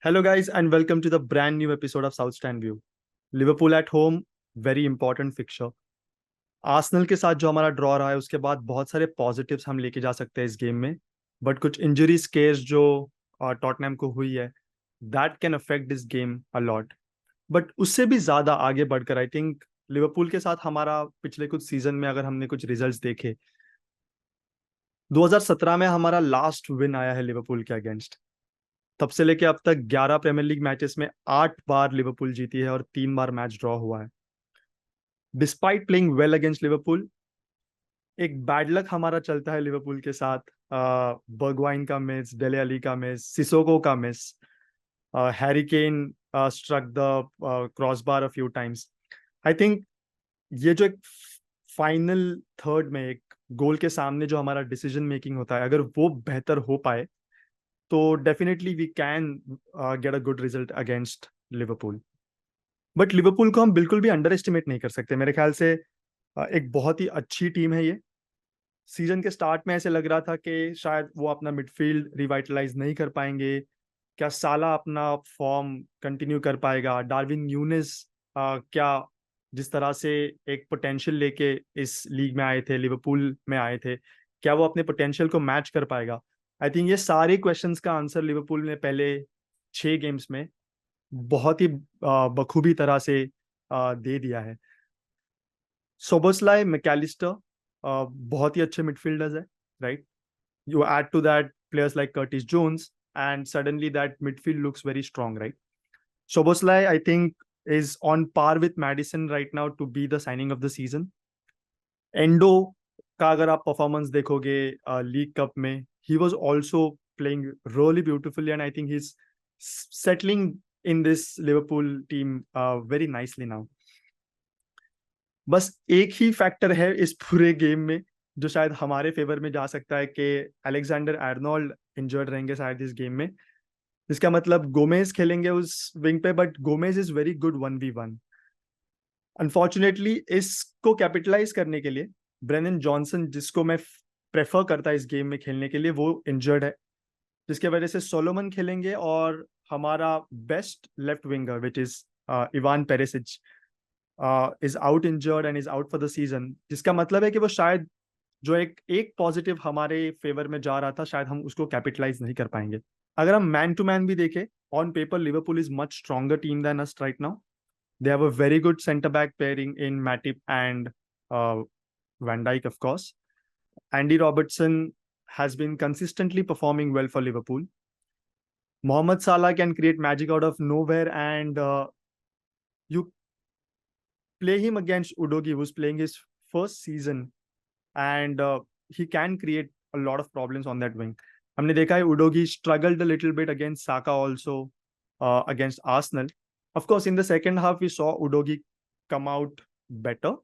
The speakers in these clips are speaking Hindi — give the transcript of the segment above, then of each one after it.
Hello, guys, and welcome to the brand new episode of South Stand View. Liverpool at home, very important fixture. Arsenal के साथ जो हमारा ड्रॉ रहा है उसके बाद बहुत सारे पॉजिटिव्स हम लेके जा सकते हैं इस गेम में। बट कुछ इंजरी स्केर्स जो टॉटनहम को हुई है, that can affect this game a lot. But उससे भी ज्यादा आगे बढ़कर आई थिंक लिवरपूल के साथ हमारा पिछले कुछ सीजन में अगर हमने कुछ रिजल्ट्स देखे, 2017 में हमारा लास्ट विन आया है लिवरपूल के अगेंस्ट। तब से लेके अब तक 11 प्रीमियर लीग मैचेस में 8 बार लिवरपूल जीती है और 3 बार मैच ड्रॉ हुआ है। Despite playing well against Liverpool, एक बैड लक हमारा चलता है लिवरपूल के साथ। बर्गवाइन का मिस, डेले अली का मिस, सिसोको का miss, Harry Kane struck the crossbar a few times. I think ये जो एक फाइनल थर्ड में एक गोल के सामने जो हमारा डिसीजन मेकिंग होता है, अगर वो बेहतर हो पाए तो definitely we can get a good result against Liverpool. But Liverpool को हम बिल्कुल भी अंडर एस्टिमेट नहीं कर सकते। मेरे ख्याल से एक बहुत ही अच्छी टीम है ये। सीजन के स्टार्ट में ऐसे लग रहा था कि शायद वो अपना मिडफील्ड रिवाइटलाइज नहीं कर पाएंगे। क्या साला अपना फॉर्म कंटिन्यू कर पाएगा? डार्विन न्यूनेस क्या जिस तरह से एक पोटेंशियल लेके इस लीग में आए थे, लिवरपूल में आए थे, क्या वो अपने पोटेंशियल को मैच कर पाएगा? आई थिंक ये सारे क्वेश्चंस का आंसर लिवरपूल ने पहले 6 गेम्स में बहुत ही बखूबी तरह से दे दिया है। सोबोस्लाई, मैकेलिस्टर बहुत ही अच्छे मिडफील्डर्स है, right? You add to that players like Curtis Jones, and suddenly that midfield looks very strong, right? Soboslai, I think, is on par with Madison right now to be the signing of the season. Endo का अगर आप परफॉर्मेंस देखोगे लीग कप में, he was also playing really beautifully, and I think he's settling in this Liverpool team very nicely now. बस एक ही फैक्टर है इस पूरे गेम में जो शायद हमारे फेवर में जा सकता है कि अलेक्जेंडर आर्नोल्ड इंजर्ड रहेंगे शायद इस गेम में। इसका मतलब गोमेज खेलेंगे उस विंग पे, but Gomez is very good 1v1। Unfortunately इसको कैपिटलाइज करने के लिए ब्रेनन जॉनसन, जिसको मैं प्रेफर करता इस गेम में खेलने के लिए, वो इंजर्ड है, जिसके वजह से सोलोमन खेलेंगे और हमारा best left winger which is Ivan Perisic is out injured and is out for the season. जिसका मतलब है कि वो शायद जो एक एक पॉजिटिव हमारे फेवर में जा रहा था, शायद हम उसको कैपिटलाइज नहीं कर पाएंगे। अगर हम मैन टू मैन भी देखें, on paper Liverpool is much stronger team than us right now. They have a very good centre back pairing in Matip and van Dijk, of course. Andy Robertson has been consistently performing well for Liverpool. Mohamed Salah can create magic out of nowhere, and you play him against Udogi, who's playing his first season, and he can create a lot of problems on that wing. हमने देखा है उडोगी struggled a little bit against Saka also, against Arsenal. Of course, in the second half we saw Udogi come out better,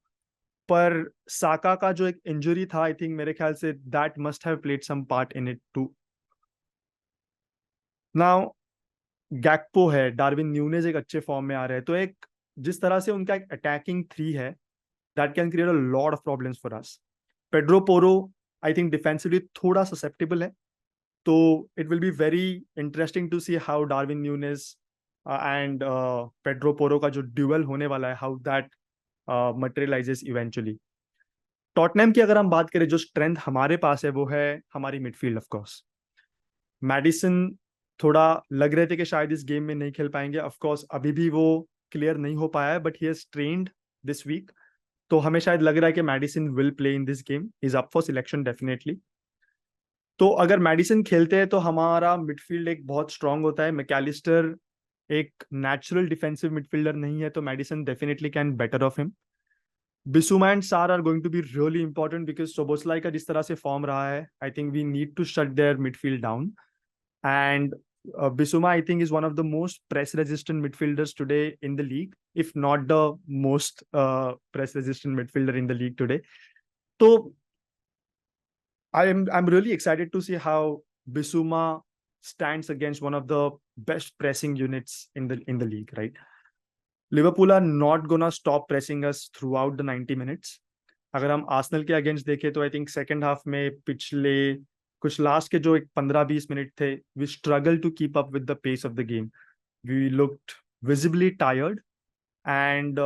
पर साका का जो एक इंजरी था, आई थिंक मेरे ख्याल से that must have played some part in it too. Now Gakpo है, डार्विन न्यूनेज एक अच्छे फॉर्म में आ रहे हैं, तो एक जिस तरह से उनका एक अटैकिंग थ्री है, that can create a lot of problems for us. Pedro Porro I think defensively थोड़ा ससेप्टेबल है, तो it will be very interesting to see how Darwin Nunez and Pedro Porro का जो ड्यूअल होने वाला है, how that materialises eventually. Tottenham की अगर हम बात करें, जो स्ट्रेंथ हमारे पास है वो है हमारी मिडफील्ड, ऑफ कोर्स। मैडिसन थोड़ा लग रहे थे कि शायद इस गेम में नहीं खेल पाएंगे, ऑफ कोर्स अभी भी वो क्लियर नहीं हो पाया है, but he has trained this week. तो हमें शायद लग रहा है कि Maddison will play in this game, is up for selection definitely. तो अगर मैडिसन खेलते हैं तो हमारा मिडफील्ड एक बहुत स्ट्रांग होता है। मैकेलिस्टर एक नेचुरल डिफेंसिव मिडफील्डर नहीं है, तो Maddison definitely can better of him. Bissouma and Sarr are going to be really important because Szoboszlai का जिस तरह से फॉर्म रहा है, I think we need to shut their midfield down. And Bissouma, I think, is one of the most press-resistant midfielders today in the league, if not the most press-resistant midfielder in the league today. So I'm really excited to see how Bissouma stands against one of the best pressing units in the league, right? Liverpool are not gonna stop pressing us throughout the 90 minutes. अगर हम आर्सेनल के अगेंस्ट देखें तो आई थिंक सेकेंड हाफ में पिछले कुछ लास्ट के जो एक 15-20 मिनट थे, we struggle to keep up with the pace of the game. We looked visibly tired and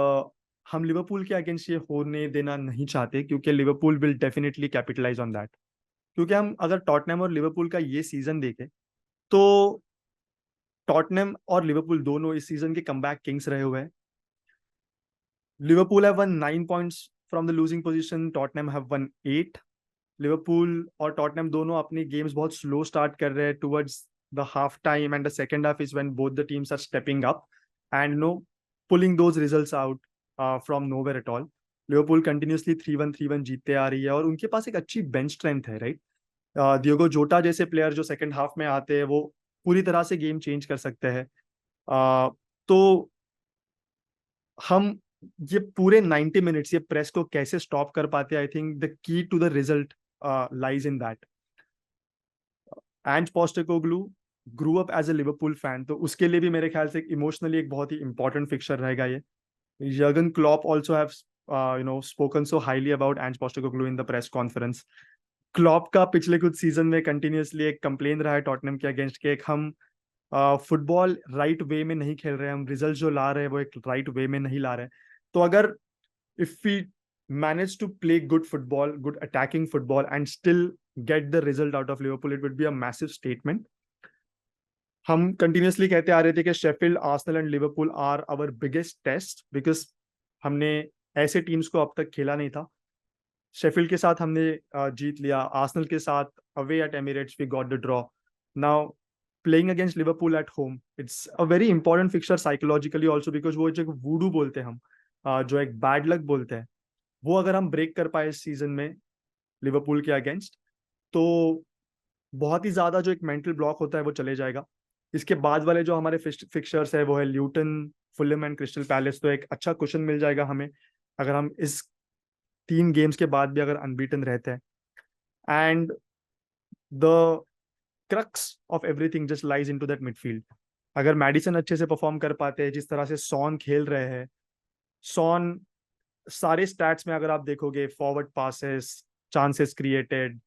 हम लिवरपूल के अगेंस्ट ये होने देना नहीं चाहते, क्योंकि Liverpool will definitely capitalise on that. क्योंकि हम अगर टॉटनहम और लिवरपूल का ये सीजन देखें तो टॉटनहम और लिवरपूल दोनों इस सीजन के कमबैक किंग्स रहे हुए हैं। Liverpool have won 9 points from the losing position, Tottenham have won 8। Liverpool और टॉटनहम दोनों अपनी गेम्स बहुत स्लो स्टार्ट कर रहे हैं towards the half time, and the second half is when both the teams are stepping up and no pulling those results out from nowhere at all. Liverpool continuously 3-1 जीतते आ रही है और उनके पास एक अच्छी बेंच स्ट्रेंथ है, राइट। डियोगो जोटा जैसे प्लेयर जो सेकंड हाफ में आते हैं वो पूरी तरह से गेम चेंज कर सकते हैं। तो हम ये पूरे 90 मिनट्स ये प्रेस को कैसे स्टॉप कर पाते हैं, I think the key to the result lies in that. Ange Postecoglou grew up as a Liverpool fan, तो उसके लिए भी मेरे ख्याल से इमोशनली एक बहुत ही इंपॉर्टेंट फिक्चर रहेगा ये। Jurgen Klopp also have spoken so highly about Ange Postecoglou in the press conference. Klopp का पिछले कुछ सीजन में कंटिन्यूअसली एक कंप्लेन रहा है टॉटनहम के अगेंस्ट के एक हम फुटबॉल राइट वे में नहीं खेल रहे हैं, हम रिजल्ट जो ला रहे हैं वो एक राइट वे में नहीं ला रहे हैं। तो अगर if we manage to play good football, good attacking football, and still get the result out of Liverpool, it would be a massive statement. हम कंटिन्यूसली कहते आ रहे थे कि Sheffield, Arsenal and Liverpool are our biggest test, because हमने ऐसे टीम्स को अब तक खेला नहीं था। शेफील्ड के साथ हमने जीत लिया, आर्सेनल के साथ away at Emirates we got the draw. Now playing against Liverpool at home, it's a very important fixture psychologically also, because वो जो वूडू बोलते हैं हम, जो एक बैड लक बोलते हैं, वो अगर हम ब्रेक कर पाए इस सीजन में लिवरपूल के अगेंस्ट, तो बहुत ही ज्यादा जो एक मेंटल ब्लॉक होता है वो चले जाएगा। इसके बाद वाले जो हमारे फिक्चर्स है वो है Luton, Fulham and crystal palace, तो एक अच्छा क्वेश्चन मिल जाएगा हमें अगर हम इस 3 गेम्स के बाद भी अगर अनबीटन रहते हैं। And the crux of everything just lies into that midfield. अगर मैडिसन अच्छे से परफॉर्म कर पाते हैं, जिस तरह से सॉन खेल रहे हैं, सॉन सारे स्टैट्स में अगर आप देखोगे, forward passes, chances created,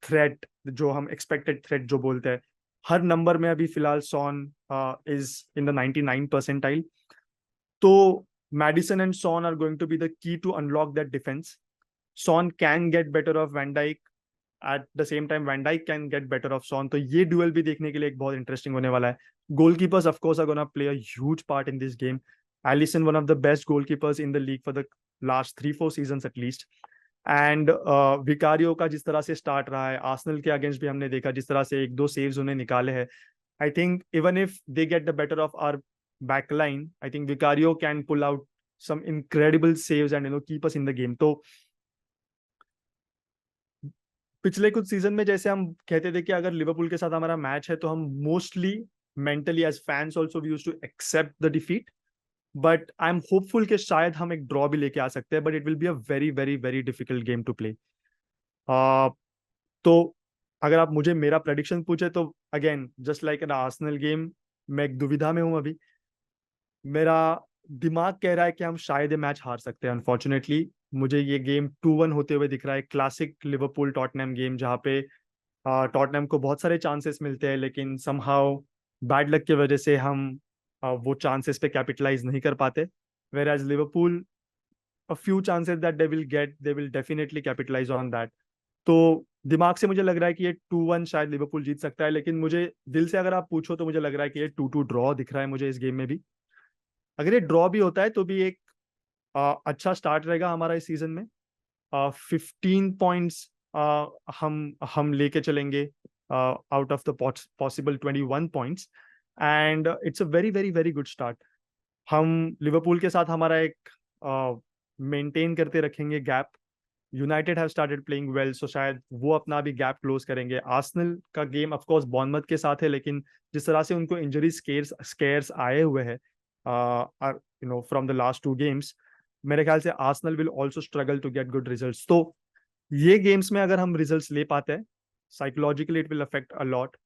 threat, जो हम एक्सपेक्टेड थ्रेट जो बोलते हैं, हर नंबर में अभी फिलहाल Son is in the 99 percentile. तो Maddison and Son are going to be the key to unlock that defence. Son can get better of Van Dijk, at the same time Van Dijk can get better of Son, तो ये ड्यूएल भी देखने के लिए एक बहुत इंटरेस्टिंग होने वाला है। Goalkeepers of course are gonna play a huge part in this game. Alisson, one of the best goalkeepers in the league for the last 3-4 seasons at least. And Vicario का जिस तरह से स्टार्ट रहा है, आर्सेनल के अगेंस्ट भी हमने देखा जिस तरह से 1-2 सेव्स उन्हें निकाले हैं। I think even if they get the better of our back line, I think Vicario can pull out some incredible saves and keep us in the game. तो पिछले कुछ सीजन में जैसे हम कहते थे कि अगर लिवरपूल के साथ हमारा मैच है तो हम mostly mentally as fans also we used to accept the defeat, but I am hopeful कि शायद हम एक ड्रॉ भी लेके आ सकते हैं, but it will be a very very very difficult game to play. तो अगर आप मुझे मेरा प्रेडिक्शन पूछे तो again just like an Arsenal game, मैं एक दुविधा में हूं अभी। मेरा दिमाग कह रहा है कि हम शायद ये मैच हार सकते हैं। अनफॉर्चुनेटली मुझे ये गेम 2-1 होते हुए दिख रहा है, क्लासिक लिवरपूल टॉटनहम गेम जहाँ पे टॉटनहम को बहुत सारे चांसेस मिलते हैं लेकिन समहाउ बैड लक की वजह से हम वो चांसेस पे कैपिटलाइज नहीं कर पाते। Whereas Liverpool, a few chances that they will get, they will definitely capitalise on that. तो दिमाग से मुझे लग रहा है कि ये 2-1 शायद लिवरपूल जीत सकता है, लेकिन मुझे दिल से अगर आप पूछो तो मुझे लग रहा है कि ये 2-2 ड्रॉ दिख रहा है मुझे इस गेम में भी। अगर ये ड्रॉ भी होता है तो भी एक अच्छा स्टार्ट रहेगा हमारा इस सीजन में। 15 पॉइंट्स हम लेके चलेंगे out of the possible 21 points, and it's a very very very good start. हम लिवरपूल के साथ हमारा एक मेंटेन करते रखेंगे gap. United have started playing well, so शायद वो अपना भी गैप क्लोज करेंगे। आर्सेनल का गेम ऑफ कोर्स बॉर्नमथ के साथ है, लेकिन जिस तरह से उनको इंजरी स्केयर्स आए हुए हैं फ्रॉम द लास्ट 2 गेम्स, मेरे ख्याल से Arsenal will also struggle to get good results. तो ये गेम्स में अगर हम रिजल्ट्स ले पाते हैं, psychologically it will affect a lot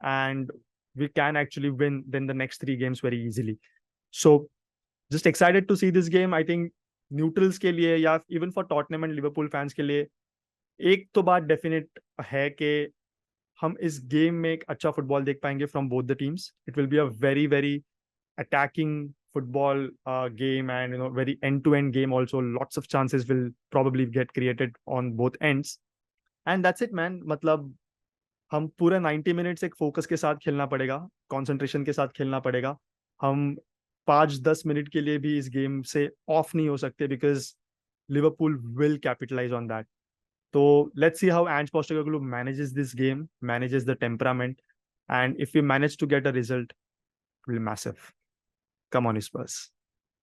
and we can actually win then the next 3 games very easily. So just excited to see this game. I think neutrals के लिए या even for Tottenham and Liverpool fans के लिए एक तो बात डेफिनेट है कि हम इस गेम में एक अच्छा फुटबॉल देख पाएंगे from both the teams. It will be a very very attacking football game, and very end to end game also. Lots of chances will probably get created on both ends, and that's it man. मतलब हम पूरा 90 मिनट्स एक फोकस के साथ खेलना पड़ेगा, कंसंट्रेशन के साथ खेलना पड़ेगा. हम 5-10 मिनट के लिए भी इस गेम से ऑफ नहीं हो सकते, because Liverpool will capitalise on that. So let's see how Ange Postecoglou manages this game, manages the temperament, and if we manage to get a result, it will be massive. Come on, Spurs.